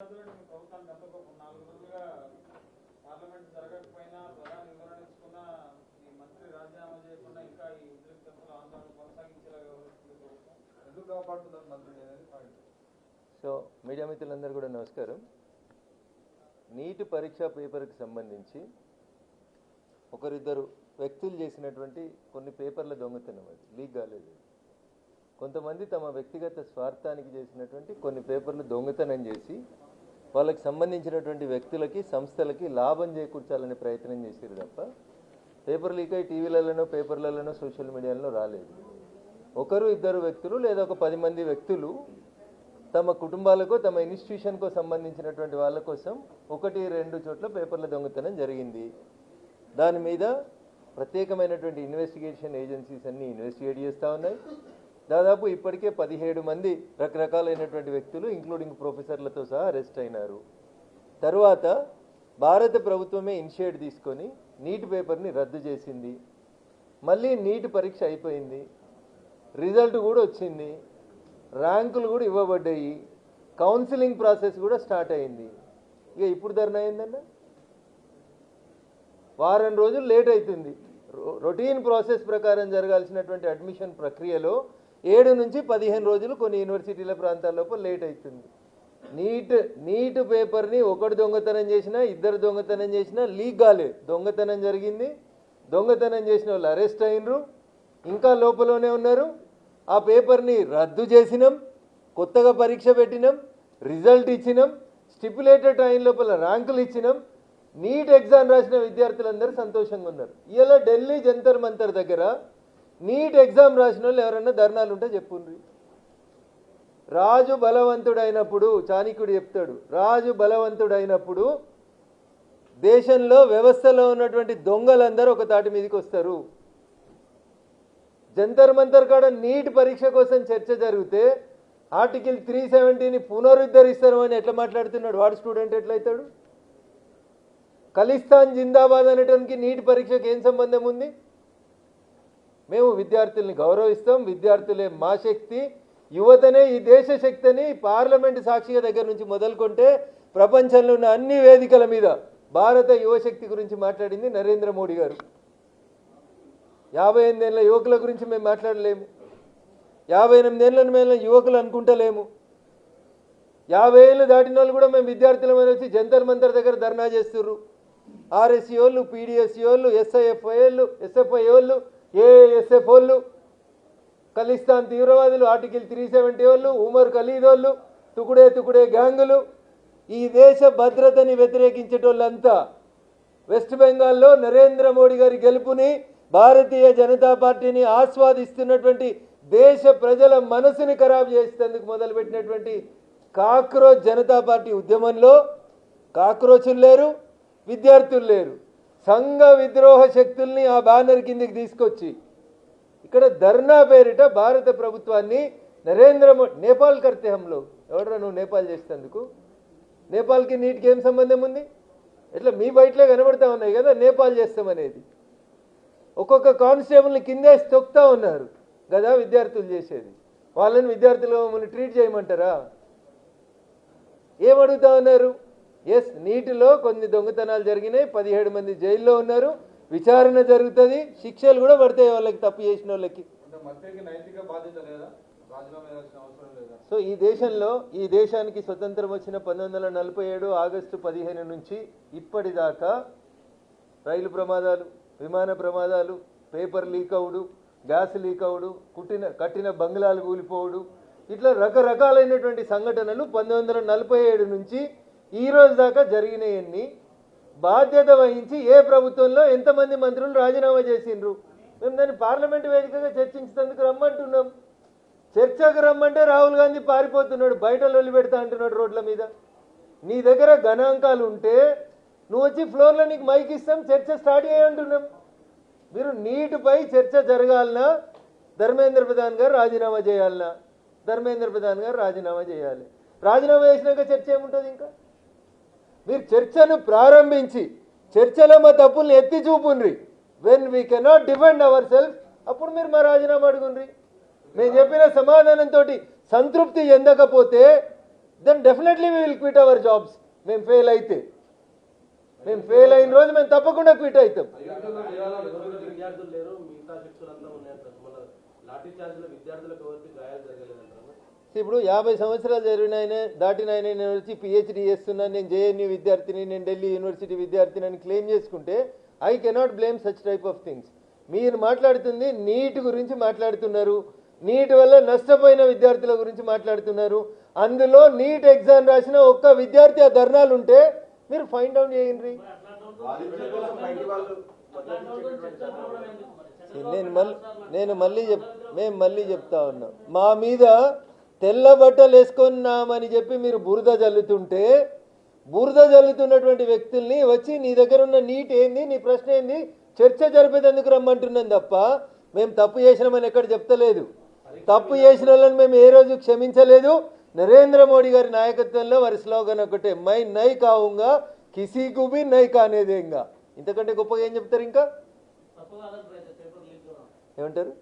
Parliament జరగకపోయినా ప్రధాని వివరణ ఇచ్చుకున్న ఈ మంత్రి రాజీనామా చేయకుండా ఇంకా ఈ ఉద్రిక్తతలు ఆందోళన కొనసాగించేలా వ్యవహరిస్తుంది ఎందుకు కాపాడుతున్నారు మంత్రి అనేది పాయింట్. సో మీడియా మిత్రులందరూ కూడా నమస్కారం. నీట్ పరీక్ష పేపర్కి సంబంధించి ఒకరిద్దరు వ్యక్తులు చేసినటువంటి కొన్ని పేపర్ల దొంగతనం, అది లీక్ కాలేదు. కొంతమంది తమ వ్యక్తిగత స్వార్థానికి చేసినటువంటి కొన్ని పేపర్లు దొంగతనం చేసి వాళ్ళకి సంబంధించినటువంటి వ్యక్తులకి సంస్థలకి లాభం చేకూర్చాలనే ప్రయత్నం చేశారు తప్ప పేపర్ లీక్ అయి టీవీలలోనో పేపర్లలోనో సోషల్ మీడియాలో రాలేదు. ఒకరు ఇద్దరు వ్యక్తులు లేదా ఒక 10 మంది వ్యక్తులు తమ కుటుంబాలకు తమ ఇన్స్టిట్యూషన్కు సంబంధించినటువంటి వాళ్ళ కోసం 1-2 చోట్ల పేపర్ల దొంగతనం జరిగింది. దాని మీద ప్రత్యేకమైనటువంటి ఇన్వెస్టిగేషన్ ఏజెన్సీస్ అన్నీ ఇన్వెస్టిగేట్ చేస్తూ ఉన్నాయి. దాదాపు ఇప్పటికే 17 మంది రకరకాలైనటువంటి వ్యక్తులు ఇంక్లూడింగ్ ప్రొఫెసర్లతో సహా అరెస్ట్ అయినారు. తర్వాత భారత ప్రభుత్వమే ఇనిషియేట్ తీసుకొని నీట్ పేపర్ని రద్దు చేసింది. మళ్ళీ నీట్ పరీక్ష అయిపోయింది, రిజల్ట్ కూడా వచ్చింది, ర్యాంకులు కూడా ఇవ్వబడ్డాయి, కౌన్సిలింగ్ ప్రాసెస్ కూడా స్టార్ట్ అయింది. ఇక ఇప్పుడు ధర్నా అయిందన్న వారం రోజులు లేట్ అవుతుంది. రొటీన్ ప్రాసెస్ ప్రకారం జరగాల్సినటువంటి అడ్మిషన్ ప్రక్రియలో 7 నుంచి 15 రోజులు కొన్ని యూనివర్సిటీల ప్రాంతాల్లో లేట్ అవుతుంది. నీట్ పేపర్ని ఒకటి దొంగతనం చేసినా, ఇద్దరు దొంగతనం చేసినా లీక్ కాలేదు. దొంగతనం జరిగింది, దొంగతనం చేసిన వాళ్ళు అరెస్ట్ అయినరు, ఇంకా లోపలనే ఉన్నారు. ఆ పేపర్ని రద్దు చేసినాం, కొత్తగా పరీక్ష పెట్టినాం, రిజల్ట్ ఇచ్చినాం, స్టిపులేటెడ్ టైం లోపల ర్యాంకులు ఇచ్చినాం. నీట్ ఎగ్జామ్ రాసిన విద్యార్థులందరూ సంతోషంగా ఉన్నారు. ఇలా ఢిల్లీ జంతర్ మంతర్ దగ్గర నీట్ ఎగ్జామ్ రాసిన వాళ్ళు ఎవరన్నా ధర్నాలు ఉంటే చెప్పుండ్రి. రాజు బలవంతుడైనప్పుడు, చాణక్యుడు చెప్తాడు, రాజు బలవంతుడైనప్పుడు దేశంలో వ్యవస్థలో ఉన్నటువంటి దొంగలందరూ ఒక తాటి మీదకి వస్తారు. జంతర్ మంతర్ కాడ నీట్ పరీక్ష కోసం చర్చ జరిగితే ఆర్టికల్ 370ని పునరుద్ధరిస్తారు అని ఎట్లా మాట్లాడుతున్నాడు? వాడు స్టూడెంట్ ఎట్లయితాడు? ఖలిస్తాన్ జిందాబాద్ అనేటానికి నీట్ పరీక్షకు ఏం సంబంధం ఉంది? మేము విద్యార్థుల్ని గౌరవిస్తాం, విద్యార్థులే మా శక్తి, యువతనే ఈ దేశ శక్తిని పార్లమెంటు సాక్షిగా దగ్గర నుంచి మొదలుకుంటే ప్రపంచంలో ఉన్న అన్ని వేదికల మీద భారత యువశక్తి గురించి మాట్లాడింది నరేంద్ర మోడీ గారు. 58 ఏళ్ళ యువకుల గురించి మేము మాట్లాడలేము, 58 ఏళ్ళని మేము యువకులు అనుకుంటలేము. 50 ఏళ్ళు దాటిన వాళ్ళు కూడా మేము విద్యార్థులమని వచ్చి జంతర్ మంతర్ దగ్గర ధర్నా చేస్తుర్రు. ఆర్ఎస్సీ వాళ్ళు, పీడిఎస్సీ వాళ్ళు, ఎస్ఎఫ్ఐ వాళ్ళు, ఏఎస్ఎఫ్ వాళ్ళు, ఖలిస్తాన్ తీవ్రవాదులు, ఆర్టికల్ 370 వాళ్ళు, ఉమర్ ఖలీద్ వాళ్ళు, తుకుడే గ్యాంగులు, ఈ దేశ భద్రతని వ్యతిరేకించేటోళ్ళంతా వెస్ట్ బెంగాల్లో నరేంద్ర మోడీ గారి గెలుపుని, భారతీయ జనతా పార్టీని ఆస్వాదిస్తున్నటువంటి దేశ ప్రజల మనసుని ఖరాబు చేసేందుకు మొదలుపెట్టినటువంటి కాక్రోచ్ జనతా పార్టీ ఉద్యమంలో కాక్రోచులు లేరు, విద్యార్థులు లేరు. సంఘ విద్రోహ శక్తుల్ని ఆ బ్యానర్ కిందికి తీసుకొచ్చి ఇక్కడ ధర్నా పేరిట భారత ప్రభుత్వాన్ని నరేంద్ర మోడీ నేపాల్ కర్తే హంలో, ఎవడరా నువ్వు నేపాల్ చేసేందుకు? నేపాల్కి నీటికి ఏం సంబంధం ఉంది? ఇట్లా మీ బయటలో కనబడతా ఉన్నాయి కదా నేపాల్ చేస్తామనేది. ఒక్కొక్క కానిస్టేబుల్ని కిందేసి తొక్కుతా ఉన్నారు కదా విద్యార్థులు చేసేది. వాళ్ళని విద్యార్థులు మమ్మల్ని ట్రీట్ చేయమంటారా? ఏమడుగుతా ఉన్నారు? ఎస్, నీటిలో కొన్ని దొంగతనాలు జరిగినాయి, 17 మంది జైల్లో ఉన్నారు, విచారణ జరుగుతుంది, శిక్షలు కూడా పడతాయి వాళ్ళకి, తప్పు చేసిన వాళ్ళకి. సో ఈ దేశానికి స్వతంత్రం వచ్చిన 1947 ఆగస్టు 15 నుంచి ఇప్పటిదాకా రైలు ప్రమాదాలు, విమాన ప్రమాదాలు, పేపర్ లీక్ అవుడు, గ్యాస్ లీక్ అవుడు, కట్టిన బంగ్లాలు కూలిపోవడు, ఇట్లా రకరకాలైనటువంటి సంఘటనలు 1947 నుంచి ఈ రోజు దాకా జరిగినాయన్ని బాధ్యత వహించి ఏ ప్రభుత్వంలో ఎంతమంది మంత్రులు రాజీనామా చేసిండ్రు? మేము దాన్ని పార్లమెంటు వేదికగా చర్చించేందుకు రమ్మంటున్నాం. చర్చకు రమ్మంటే రాహుల్ గాంధీ పారిపోతున్నాడు, బయట లొల్లి పెడతా అంటున్నాడు రోడ్ల మీద. నీ దగ్గర గణాంకాలు ఉంటే నువ్వు వచ్చి ఫ్లోర్లో నీకు మైక్ ఇస్తాం, చర్చ స్టార్ట్ చేయంటున్నాం. మీరు నీటిపై చర్చ జరగాలన్నా ధర్మేంద్ర ప్రధాన్ గారు రాజీనామా చేయాలన్నా ధర్మేంద్ర ప్రధాన్ గారు రాజీనామా చేయాలి. రాజీనామా చేసినాక చర్చ ఏముంటుంది? ఇంకా మీరు చర్చను ప్రారంభించి చర్చలో మా తప్పుల్ని ఎత్తి చూపుండ్రి. When we cannot defend our self అప్పుడు మీరు మా రాజీనామా అడుగుండ్రి. మేము చెప్పిన సమాధానంతో సంతృప్తి చెందకపోతే then definitely we will quit our jobs. మేము ఫెయిల్ అయితే, మేము ఫెయిల్ అయిన రోజు మేము తప్పకుండా క్విట్ అవుతాం. విద్యార్థులు లేరు, మిగతా శిక్షులంతా ఉన్నాయంటారు. మన లాఠీ చార్జ్లో విద్యార్థులకు ఎవరికి గాయాలు జరగలేదంటారు. ఇప్పుడు 50 సంవత్సరాలు దాటిన ఆయన నేను వచ్చి పిహెచ్డి చేస్తున్నాను, నేను జేఎన్యూ విద్యార్థిని, నేను ఢిల్లీ యూనివర్సిటీ విద్యార్థిని అని క్లెయిమ్ చేసుకుంటే I cannot blame such type of things. మీరు మాట్లాడుతుంది నీట్ గురించి మాట్లాడుతున్నారు, నీట్ వల్ల నష్టపోయిన విద్యార్థుల గురించి మాట్లాడుతున్నారు. అందులో నీట్ ఎగ్జామ్ రాసిన ఒక్క విద్యార్థి ఆ ధర్నాలు ఉంటే మీరు ఫైండ్ అవుట్ చేయండి. మేము మళ్ళీ చెప్తా ఉన్నాం, మా మీద తెల్ల బట్టలు వేసుకున్నామని చెప్పి మీరు బురద జల్లుతుంటే, బురద జల్లుతున్నటువంటి వ్యక్తుల్ని వచ్చి నీ దగ్గర ఉన్న నీట్ ఏంది, నీ ప్రశ్న ఏంది, చర్చ జరిపేందుకు రమ్మంటున్నాం తప్ప మేము తప్పు చేసినామని ఎక్కడ చెప్తలేదు. తప్పు చేసిన వాళ్ళని మేము ఏ రోజు క్షమించలేదు. నరేంద్ర మోడీ గారి నాయకత్వంలో వారి స్లోగన్ ఒకటే, మై నై కావుంగా కిసీకు భీ నై కానేదేంగా. ఇంతకంటే గొప్పగా ఏం చెప్తారు? ఇంకా ఏమంటారు?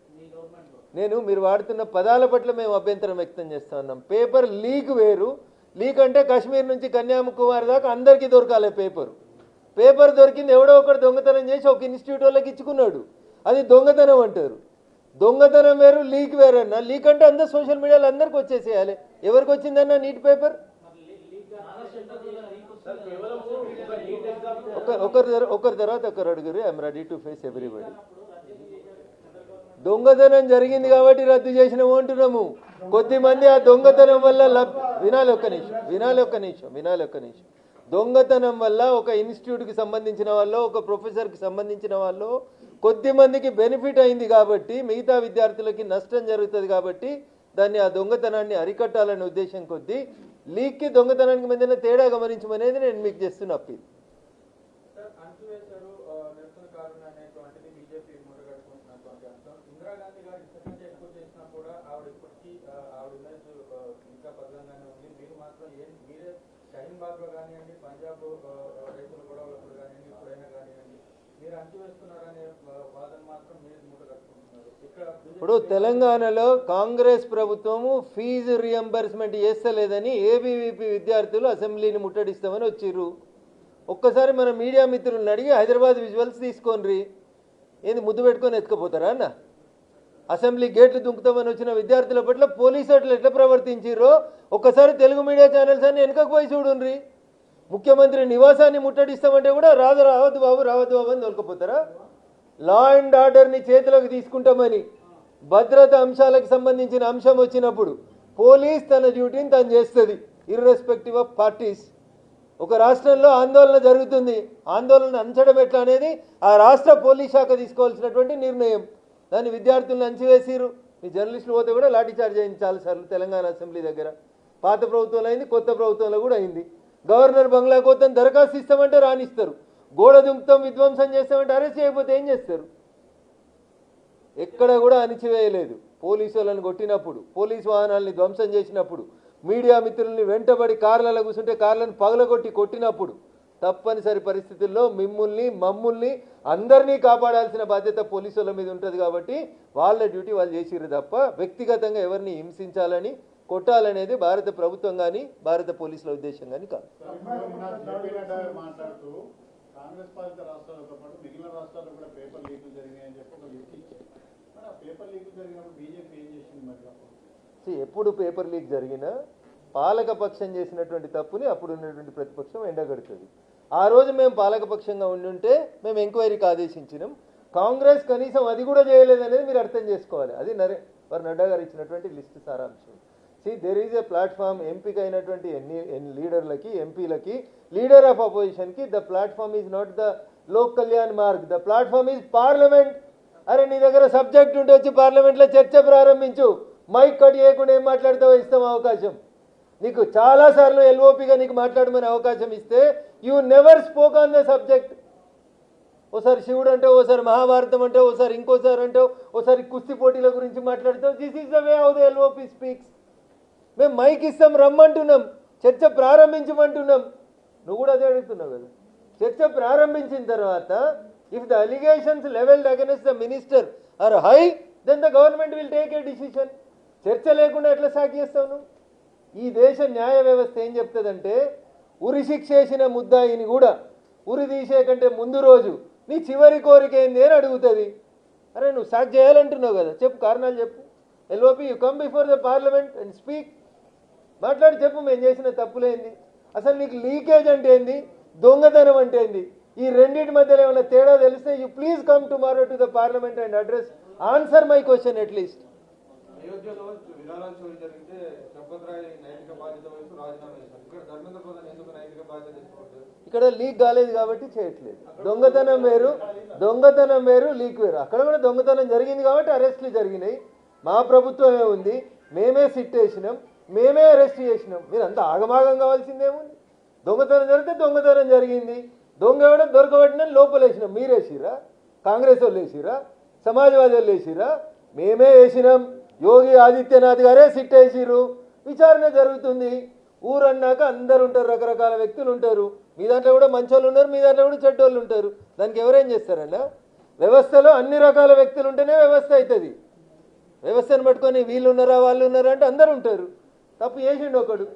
మీరు వాడుతున్న పదాల పట్ల మేము అభ్యంతరం వ్యక్తం చేస్తా ఉన్నాం. పేపర్ లీక్ వేరు. లీక్ అంటే కాశ్మీర్ నుంచి కన్యాకుమారి దాకా అందరికీ దొరకాలి పేపర్ దొరికింది ఎవడో ఒకటి దొంగతనం చేసి ఒక ఇన్స్టిట్యూట్ వాళ్ళకి ఇచ్చుకున్నాడు, అది దొంగతనం అంటారు. దొంగతనం వేరు, లీక్ వేరు అన్న. లీక్ అంటే అందరు సోషల్ మీడియాలో అందరికి వచ్చేసేయాలి. ఎవరికి వచ్చిందన్న నీట్ పేపర్? ఒకరి తర్వాత ఒకరు అడుగురు. I'm ready to face everybody. దొంగతనం జరిగింది కాబట్టి రద్దు చేసినాము అంటున్నాము. కొద్దిమంది ఆ దొంగతనం వల్ల వినాలి ఒక్క నిమిషం. దొంగతనం వల్ల ఒక ఇన్స్టిట్యూట్కి సంబంధించిన వాళ్ళు, ఒక ప్రొఫెసర్కి సంబంధించిన వాళ్ళు కొద్దిమందికి బెనిఫిట్ అయింది కాబట్టి, మిగతా విద్యార్థులకి నష్టం జరుగుతుంది కాబట్టి దాన్ని ఆ దొంగతనాన్ని అరికట్టాలనే ఉద్దేశం కొద్దీ లీక్కి దొంగతనానికి మధ్యన తేడా గమనించమనేది నేను మీకు చేస్తున్న అప్పీల్. ఇప్పుడు తెలంగాణలో కాంగ్రెస్ ప్రభుత్వము ఫీజు రియంబర్స్మెంట్ చేస్తలేదని ఏబీవీపీ విద్యార్థులు అసెంబ్లీని ముట్టడిస్తామని వచ్చిర్రు. ఒక్కసారి మన మీడియా మిత్రులను అడిగి హైదరాబాద్ విజువల్స్ తీసుకోండి. ఏంది ముద్దు పెట్టుకొని ఎత్తుకుపోతారా అన్న? అసెంబ్లీ గేట్లు దుంకుతామని వచ్చిన విద్యార్థుల పట్ల పోలీసులు ఎట్లా ప్రవర్తించారో ఒక్కసారి తెలుగు మీడియా ఛానల్స్ అన్ని వెనుకకు పోయి చూడండి. ముఖ్యమంత్రి నివాసాన్ని ముట్టడిస్తామంటే కూడా రావద్దు బాబు అని తోలుకపోతారా? లా అండ్ ఆర్డర్ని చేతిలోకి తీసుకుంటామని భద్రత అంశాలకు సంబంధించిన అంశం వచ్చినప్పుడు పోలీస్ తన డ్యూటీని తను చేస్తుంది, ఇర్రెస్పెక్టివ్ ఆఫ్ పార్టీస్. ఒక రాష్ట్రంలో ఆందోళన జరుగుతుంది, ఆందోళన అంచడం ఎట్లా అనేది ఆ రాష్ట్ర పోలీస్ శాఖ తీసుకోవాల్సినటువంటి నిర్ణయం. దాన్ని విద్యార్థులను అంచివేసిరు. మీ జర్నలిస్టులు పోతే కూడా లాఠీచార్జ్ అయింది చాలాసార్లు తెలంగాణ అసెంబ్లీ దగ్గర. పాత ప్రభుత్వంలో అయింది, కొత్త ప్రభుత్వంలో కూడా అయింది. గవర్నర్ బంగ్లా కోసం దరఖాస్తు ఇస్తామంటే రానిస్తారు, గోడ దుంకుతాం విధ్వంసం చేస్తామంటే అరెస్ట్ చేయకపోతే ఏం చేస్తారు? ఎక్కడ కూడా అణిచివేయలేదు. పోలీసు వాళ్ళని కొట్టినప్పుడు, పోలీసు వాహనాలని ధ్వంసం చేసినప్పుడు, మీడియా మిత్రుల్ని వెంటబడి కార్లలో కూర్చుంటే కార్లను పగలగొట్టి కొట్టినప్పుడు తప్పనిసరి పరిస్థితుల్లో మమ్మల్ని అందరినీ కాపాడాల్సిన బాధ్యత పోలీసు వాళ్ళ మీద ఉంటుంది. కాబట్టి వాళ్ళ డ్యూటీ వాళ్ళు చేసిర్రు తప్ప వ్యక్తిగతంగా ఎవరిని హింసించాలని కొట్టాలనేది భారత ప్రభుత్వం కానీ భారత పోలీసుల ఉద్దేశం కానీ కాదు. కాంగ్రెస్ పాలిత రాష్ట్రాలతో పాటు మిగిలిన రాష్ట్రాల్లో కూడా పేపర్ లీకులు జరిగాయని చెప్పి ఒక లిస్ట్ ఇచ్చారు. మరి ఆ పేపర్ లీకులు జరిగినప్పుడు బీజేపీ ఏం చేసింది? మరి ఎప్పుడు పేపర్ లీక్ జరిగినా పాలకపక్షం చేసినటువంటి తప్పుని అప్పుడు ఉన్నటువంటి ప్రతిపక్షం ఎండగడుతుంది. ఆ రోజు మేము పాలకపక్షంగా ఉండుంటే మేము ఎంక్వైరీకి ఆదేశించినాం. కాంగ్రెస్ కనీసం అది కూడా చేయలేదనేది మీరు అర్థం చేసుకోవాలి. అది నడ్డా గారు ఇచ్చినటువంటి లిస్టు సారాంశం. There is a platform. ఎంపిక అయినటువంటి లీడర్లకి, ఎంపీలకి, లీడర్ ఆఫ్ అపోజిషన్కి the platform is not the Lok Kalyan Marg, the platform is Parliament. అరే నీ దగ్గర సబ్జెక్ట్ ఉంటే వచ్చి పార్లమెంట్లో చర్చ ప్రారంభించు. మైక్ కట్ చేయకుండా ఏం మాట్లాడతావో ఇస్తాం అవకాశం. నీకు చాలాసార్లు ఎల్ఓపిగా నీకు మాట్లాడమని అవకాశం ఇస్తే you never spoke on the subject. ఓసారి శివుడు అంటే, ఓసారి మహాభారతం అంటే, ఓసారి ఇంకోసారి అంటే, ఓసారి కుస్తీ పోటీల గురించి మాట్లాడతావు. This is the way how the LOP speaks. మేము మైక్ ఇస్తాం, రమ్మంటున్నాం, చర్చ ప్రారంభించమంటున్నాం. నువ్వు కూడా అదే అడుగుతున్నావు కదా. చర్చ ప్రారంభించిన తర్వాత if the allegations levelled against the minister are high, then the government will take a decision. చర్చ లేకుండా ఎట్లా సాక్ చేస్తావు నువ్వు? ఈ దేశ న్యాయ వ్యవస్థ ఏం చెప్తుందంటే ఉరి శిక్ష వేసిన ముద్దాయిని కూడా ఉరి తీసే కంటే ముందు రోజు నీ చివరి కోరిక ఏంది అని అడుగుతుంది. అరే నువ్వు సాక్ చేయాలంటున్నావు కదా, చెప్పు కారణాలు చెప్పు. LOP you come before the parliament and speak, మాట్లాడి చెప్పు మేము చేసిన తప్పులేంది, అసలు నీకు లీకేజ్ అంటే ఏంది, దొంగతనం అంటే ఏంది, ఈ రెండింటి మధ్యలో ఏమైనా తేడా తెలిస్తే you please come tomorrow to the parliament and address answer my question at least. అయోధ్యలో విరాళాల చోరీ జరిగితే చంపత్ రాయ్ నైతిక బాధ్యత వహిస్తూ రాజీనామా చేశారు. ఇక్కడ ధర్మేంద్ర ప్రధాన్ ఎందుకు నైతిక బాధ్యత తీసుకుంటారు? ఇక్కడ లీక్ కాలేదు కాబట్టి చేయట్లేదు. దొంగతనం వేరు లీక్ వేరు. అక్కడ కూడా దొంగతనం జరిగింది కాబట్టి అరెస్టులు జరిగినాయి. మా ప్రభుత్వమే ఉంది, మేమే సిట్ వేసినాం, మేమే అరెస్ట్ చేసినాం. మీరు అంత ఆగమాగం కావాల్సిందేముంది? దొంగతనం జరిగితే దొంగతనం జరిగింది, దొంగ ఎవడో దొరకబట్టిన లోపలేసినాం. మీరేసిరా, కాంగ్రెస్ వాళ్ళు వేసిరా, సమాజ్వాదీ వాళ్ళు వేసిరా, మేమే వేసినాం. యోగి ఆదిత్యనాథ్ గారే సిట్ వేసిరు, విచారణ జరుగుతుంది. ఊరన్నాక అందరు ఉంటారు, రకరకాల వ్యక్తులు ఉంటారు. మీ దాంట్లో కూడా మంచోళ్ళు ఉన్నారు, మీ దాంట్లో కూడా చెడ్డోళ్ళు ఉంటారు. దానికి ఎవరేం చేస్తారన్నా? వ్యవస్థలో అన్ని రకాల వ్యక్తులు ఉంటేనే వ్యవస్థ అవుతుంది. వ్యవస్థను పట్టుకొని వీళ్ళు ఉన్నారా వాళ్ళు ఉన్నారా అంటే అందరు ఉంటారు. తప్పు చేసిండు ఒకడు.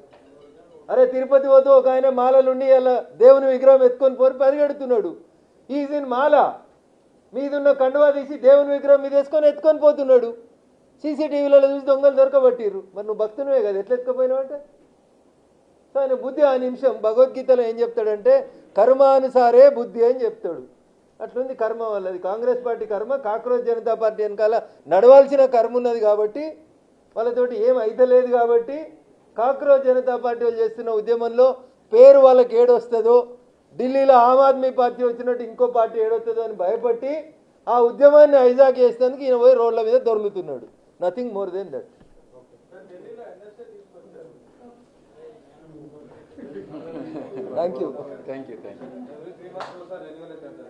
అరే తిరుపతి పోతూ ఒక ఆయన మాలలుండి అలా దేవుని విగ్రహం ఎత్తుకొని పోయి పరిగెడుతున్నాడు. ఈజ్ ఇన్ మాల, మీదున్న కండువా తీసి దేవుని విగ్రహం మీద వేసుకొని ఎత్తుకొని పోతున్నాడు. సీసీటీవీలలో చూసి దొంగలు దొరకబట్టిర్రు. మరి నువ్వు భక్తునివే కదా, ఎట్లా ఎత్తుకపోయినావు అంటే? సో ఆయన బుద్ధి ఆ నిమిషం భగవద్గీతలో ఏం చెప్తాడంటే కర్మానుసారే బుద్ధి అని చెప్తాడు. అట్లుంది కర్మ వాళ్ళది. కాంగ్రెస్ పార్టీ కర్మ కాక్రోచ్ జనతా పార్టీ వెనకాల నడవాల్సిన కర్మ ఉన్నది కాబట్టి, వాళ్ళతోటి ఏం అయితలేదు కాబట్టి, కాక్రోచ్ జనతా పార్టీ వాళ్ళు చేస్తున్న ఉద్యమంలో పేరు వాళ్ళకి ఏడొస్తుందో, ఢిల్లీలో ఆమ్ ఆద్మీ పార్టీ వచ్చినట్టు ఇంకో పార్టీ ఏడొస్తుందో అని భయపట్టి ఆ ఉద్యమాన్ని హైజాక్ చేసేందుకు ఈయన పోయి రోడ్ల మీద దొరుకుతున్నాడు. Nothing more than that. Thank you. Every 3 months ఒకసారి రెన్యువల్ అవుతుంది.